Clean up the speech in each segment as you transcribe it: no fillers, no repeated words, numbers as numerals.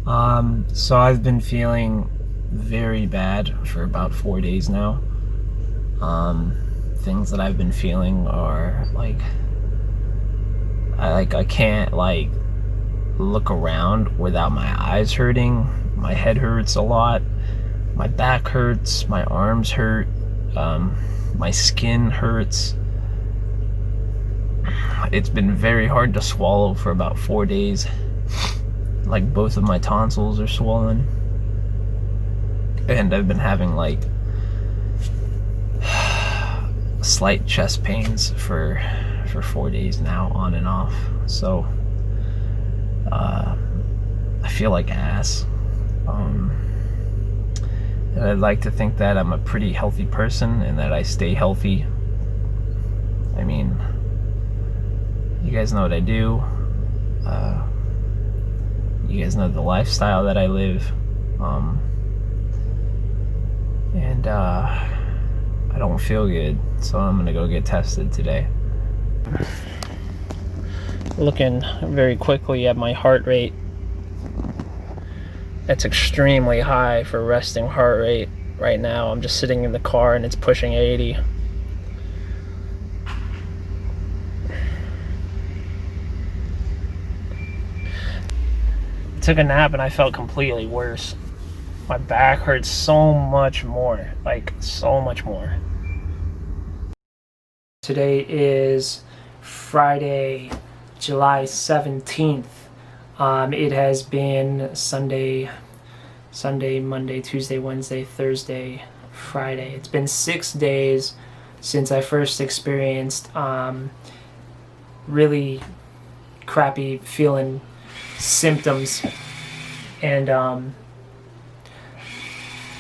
So I've been feeling very bad for about 4 days now. Things that I've been feeling are I can't look around without my eyes hurting. My head hurts a lot. My back hurts. My arms hurt. My skin hurts. It's been very hard to swallow for about 4 days. Like both of my tonsils are swollen, and I've been having slight chest pains for 4 days now, on and off. So I feel like ass. And I'd like to think that I'm a pretty healthy person and that I stay healthy. I mean, you guys know what I do. You guys know the lifestyle that I live. And I don't feel good, so I'm gonna go get tested today. Looking very quickly at my heart rate. It's extremely high for resting heart rate right now. I'm just sitting in the car and it's pushing 80. Took a nap and I felt completely worse. My back hurts so much more, so much more. Today is Friday, July 17th. It has been Sunday, Monday, Tuesday, Wednesday, Thursday, Friday. It's been 6 days since I first experienced really crappy feeling symptoms, and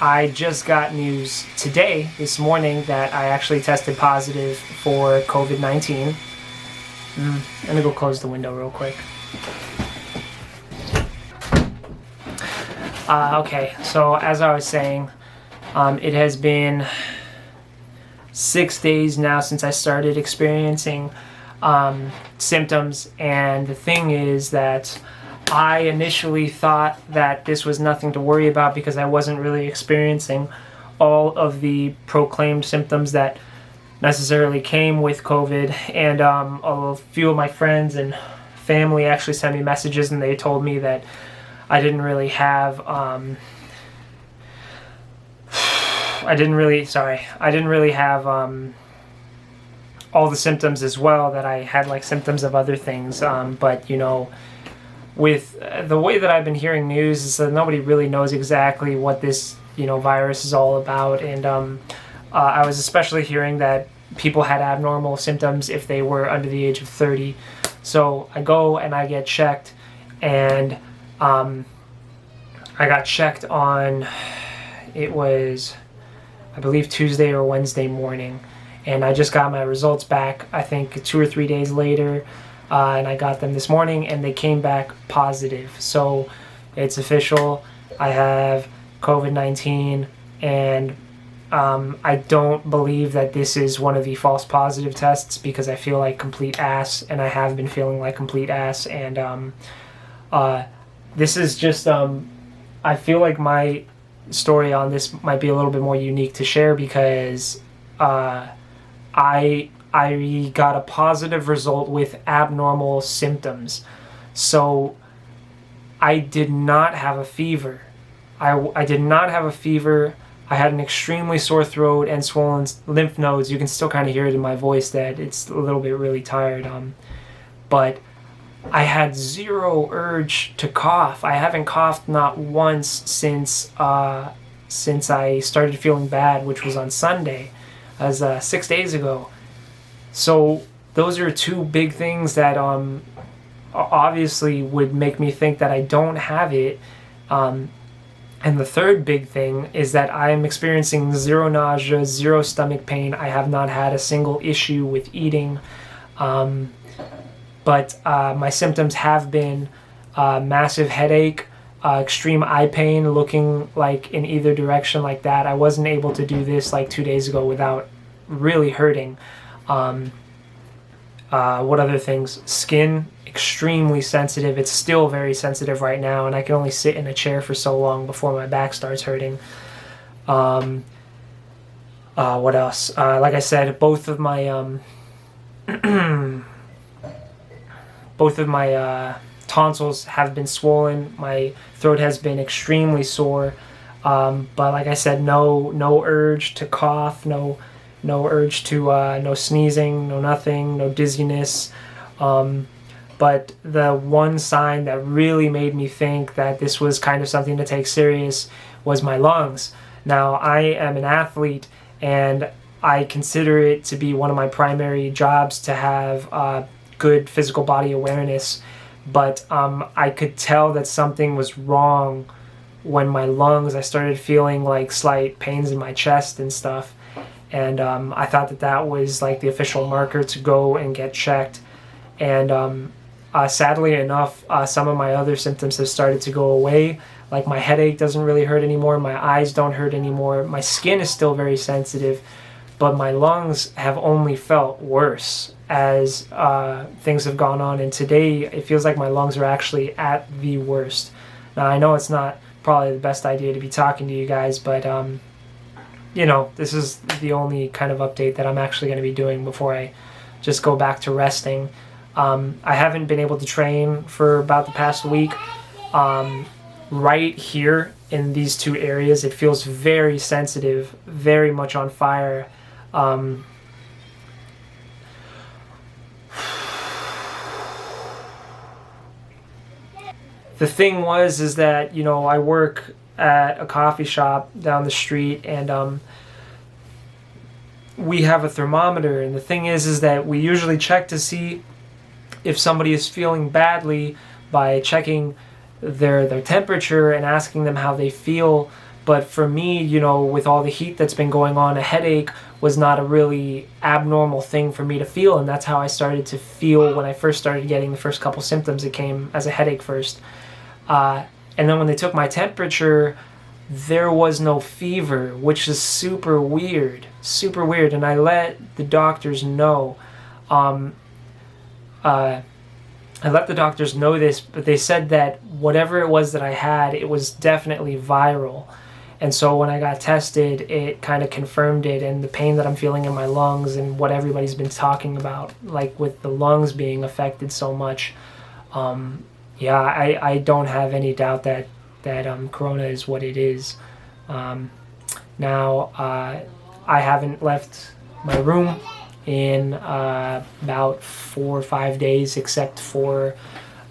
I just got news today, this morning, that I actually tested positive for COVID-19. I'm gonna go close the window real quick. Okay, so as I was saying, it has been 6 days now since I started experiencing symptoms, and the thing is that I initially thought that this was nothing to worry about because I wasn't really experiencing all of the proclaimed symptoms that necessarily came with COVID, and a few of my friends and family actually sent me messages and they told me that I didn't really have all the symptoms as well, that I had symptoms of other things, but with the way that I've been hearing news is that nobody really knows exactly what this virus is all about, and I was especially hearing that people had abnormal symptoms if they were under the age of 30. So I go and I get checked, and I got checked on, it was, I believe, Tuesday or Wednesday morning, and I just got my results back, I think 2 or 3 days later, and I got them this morning, and they came back positive. So it's official. I have COVID-19, and I don't believe that this is one of the false positive tests, because I feel like complete ass, and I have been feeling like complete ass, and this is just, I feel like my story on this might be a little bit more unique to share, because I got a positive result with abnormal symptoms. So I did not have a fever. I did not have a fever. I had an extremely sore throat and swollen lymph nodes. You can still kind of hear it in my voice that it's a little bit really tired. But I had zero urge to cough. I haven't coughed not once since I started feeling bad, which was on Sunday, as 6 days ago. So those are two big things that obviously would make me think that I don't have it. And the third big thing is that I am experiencing zero nausea, zero stomach pain. I have not had a single issue with eating. But my symptoms have been massive headache, extreme eye pain, looking like in either direction like that. I wasn't able to do this 2 days ago without really hurting. What other things? Skin, extremely sensitive. It's still very sensitive right now, and I can only sit in a chair for so long before my back starts hurting. What else? Like I said, both of my tonsils have been swollen. My throat has been extremely sore. But like I said, no urge to cough, no urge to no sneezing, no nothing, no dizziness. But the one sign that really made me think that this was kind of something to take serious was my lungs. Now, I am an athlete, and I consider it to be one of my primary jobs to have good physical body awareness. But I could tell that something was wrong when my lungs, I started feeling like slight pains in my chest and stuff. And I thought that that was like the official marker to go and get checked. And sadly enough, some of my other symptoms have started to go away. Like my headache doesn't really hurt anymore. My eyes don't hurt anymore. My skin is still very sensitive, but my lungs have only felt worse as things have gone on. And today it feels like my lungs are actually at the worst. Now, I know it's not probably the best idea to be talking to you guys, but you know, this is the only kind of update that I'm actually going to be doing before I just go back to resting. I haven't been able to train for about the past week. Right here in these two areas, it feels very sensitive, very much on fire. The thing is that, you know, I work at a coffee shop down the street, and we have a thermometer. And the thing is that we usually check to see if somebody is feeling badly by checking their temperature and asking them how they feel. But for me, you know, with all the heat that's been going on, a headache was not a really abnormal thing for me to feel, and that's how I started to feel when I first started getting the first couple symptoms. It came as a headache first. And then when they took my temperature, there was no fever, which is super weird. And I let the doctors know. I let the doctors know this, but they said that whatever it was that I had, it was definitely viral. And so when I got tested, it kind of confirmed it, and the pain that I'm feeling in my lungs and what everybody's been talking about, like with the lungs being affected so much, yeah, I don't have any doubt that corona is what it is. Now, I haven't left my room in about 4 or 5 days, except for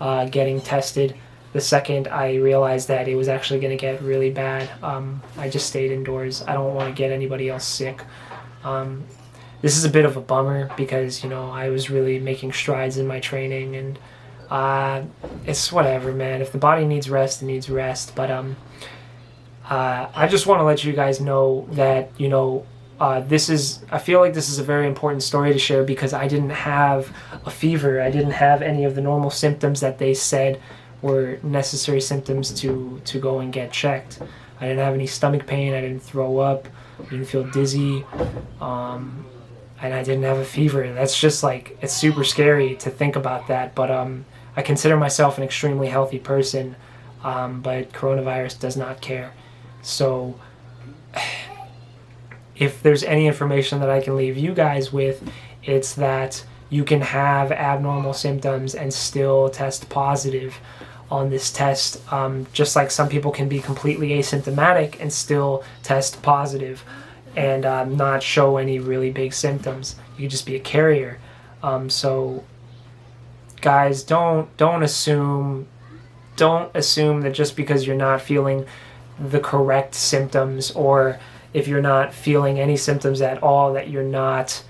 getting tested. The second I realized that it was actually going to get really bad, I just stayed indoors. I don't want to get anybody else sick. This is a bit of a bummer because, you know, I was really making strides in my training, and it's whatever, man. If the body needs rest, it needs rest. But I just want to let you guys know that, you know, I feel like this is a very important story to share because I didn't have a fever. I didn't have any of the normal symptoms that they said were necessary symptoms to go and get checked. I didn't have any stomach pain. I didn't throw up. I didn't feel dizzy. And I didn't have a fever. That's just like, it's super scary to think about that. But I consider myself an extremely healthy person. But coronavirus does not care. So if there's any information that I can leave you guys with, it's that you can have abnormal symptoms and still test positive on this test. Just like some people can be completely asymptomatic and still test positive and not show any really big symptoms. You could just be a carrier. So guys, don't assume that just because you're not feeling the correct symptoms, or if you're not feeling any symptoms at all, that you're not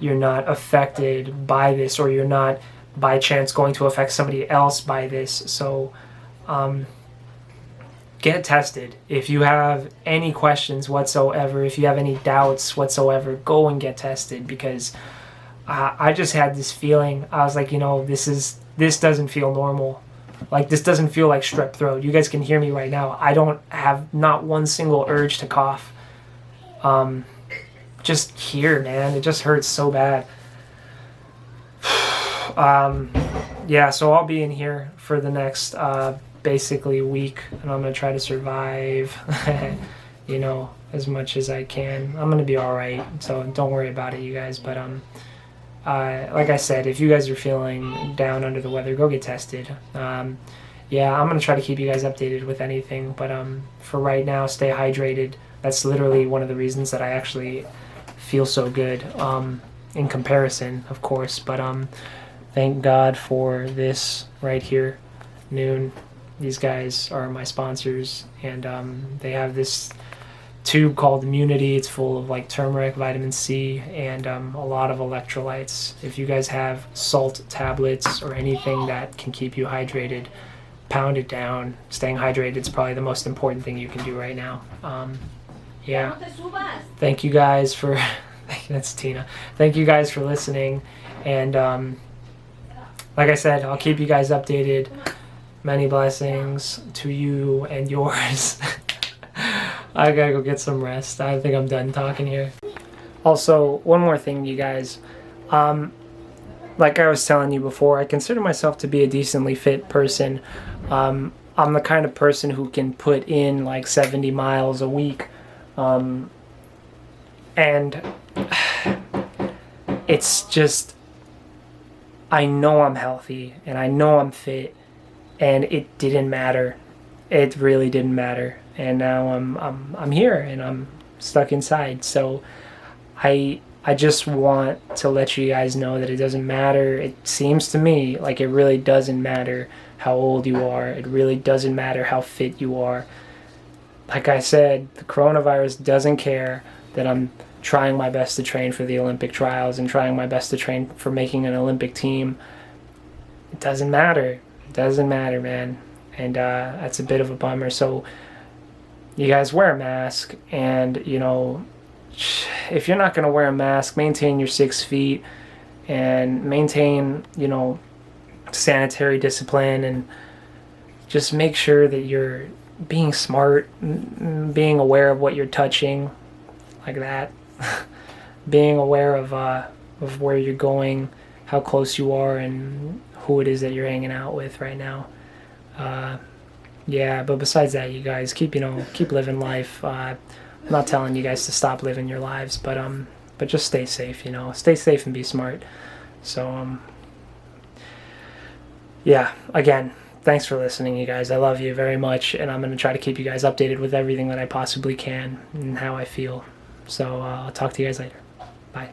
affected by this, or you're not by chance going to affect somebody else by this. So get tested. If you have any questions whatsoever, if you have any doubts whatsoever, go and get tested, because I just had this feeling. I was like, you know, this doesn't feel normal. Like, this doesn't feel like strep throat. You guys can hear me right now. I don't have not one single urge to cough. Just here, man, it just hurts so bad. Yeah, so I'll be in here for the next basically week, and I'm gonna try to survive, you know, as much as I can. I'm gonna be all right, so don't worry about it, you guys. But like I said, if you guys are feeling down under the weather, go get tested. Yeah, I'm gonna try to keep you guys updated with anything, but for right now, stay hydrated. That's literally one of the reasons that I actually feel so good. In comparison, of course, but thank God for this right here, Noon. These guys are my sponsors, and they have this tube called Immunity. It's full of like turmeric, vitamin C, and a lot of electrolytes. If you guys have salt tablets or anything that can keep you hydrated, pound it down. Staying hydrated is probably the most important thing you can do right now. Yeah. Thank you guys for that's Tina. Thank you guys for listening, and like I said, I'll keep you guys updated. Many blessings to you and yours. I gotta go get some rest. I think I'm done talking here. Also, one more thing, you guys. Like I was telling you before, I consider myself to be a decently fit person. I'm the kind of person who can put in like 70 miles a week. And it's just, I know I'm healthy and I know I'm fit, and it didn't matter. It really didn't matter. And now I'm here and I'm stuck inside. So I just want to let you guys know that it doesn't matter. It seems to me like it really doesn't matter how old you are. It really doesn't matter how fit you are. Like I said, the coronavirus doesn't care that I'm trying my best to train for the Olympic trials and trying my best to train for making an Olympic team. It doesn't matter. It doesn't matter, man. And that's a bit of a bummer. So you guys wear a mask, and, you know, if you're not going to wear a mask, maintain your 6 feet and maintain, you know, sanitary discipline, and just make sure that you're being smart, being aware of what you're touching, like that. Being aware of where you're going, how close you are, and who it is that you're hanging out with right now. Yeah, but besides that, you guys keep living life. I'm not telling you guys to stop living your lives, but just stay safe. You know, stay safe and be smart. So yeah, again, thanks for listening, you guys. I love you very much, and I'm gonna try to keep you guys updated with everything that I possibly can and how I feel. So I'll talk to you guys later. Bye.